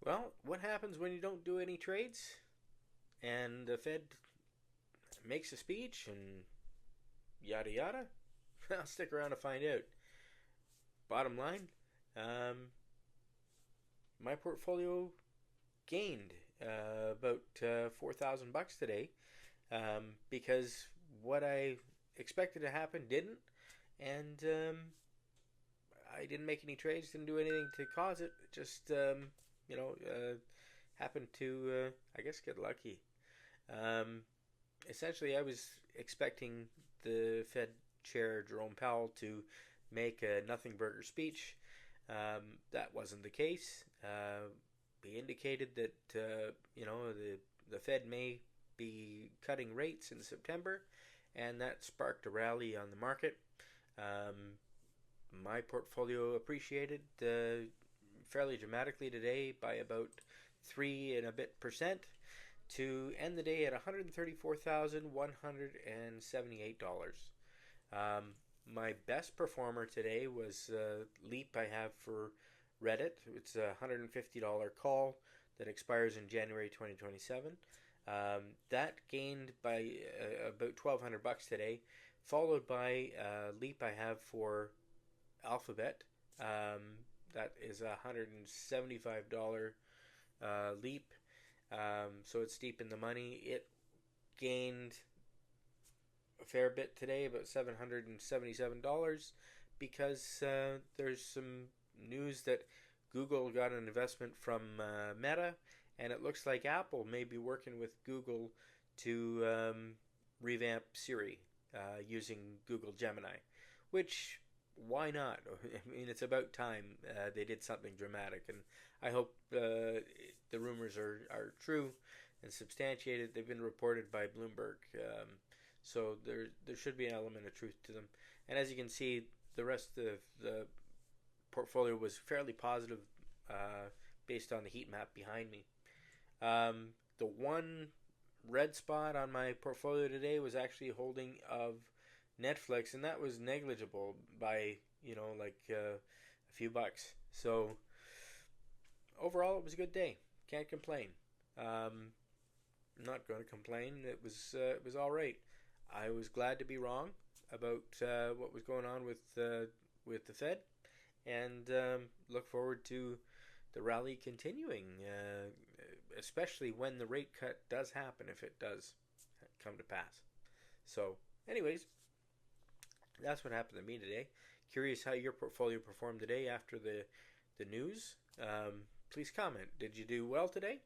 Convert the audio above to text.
Well, what happens when you don't do any trades and the Fed makes a speech and yada yada? I'll stick around to find out. Bottom line, um, my portfolio gained about $4,000 today because what I expected to happen didn't, and I didn't make any trades, didn't do anything to cause it. Just you know, happened to I guess get lucky. Um, Essentially, I was expecting the Fed Chair Jerome Powell to make a nothing burger speech. That wasn't the case. He indicated that the Fed may be cutting rates in September, and that sparked a rally on the market. Um, my portfolio appreciated fairly dramatically today by about 3% to end the day at $134,178. Um, my best performer today was Leap I have for Reddit. It's a $150 call that expires in January 2027. That gained by about $1,200 today, followed by Leap I have for Alphabet. That is a $175 Leap. So it's deep in the money. It gained a fair bit today, about $777, because there's some news that Google got an investment from Meta, and it looks like Apple may be working with Google to revamp Siri using Google Gemini, which why not? I mean, it's about time they did something dramatic, and I hope the rumors are true and substantiated. They've been reported by Bloomberg, so there should be an element of truth to them. And as you can see, the rest of the portfolio was fairly positive based on the heat map behind me. The one red spot on my portfolio today was actually holding of Netflix, and that was negligible by like a few bucks. So overall, it was a good day. Can't complain. I'm not going to complain. It was all right. I was glad to be wrong about what was going on with the Fed, and look forward to the rally continuing, especially when the rate cut does happen, if it does come to pass. So, anyways, that's what happened to me today. Curious how your portfolio performed today after the news. Please comment. Did you do well today?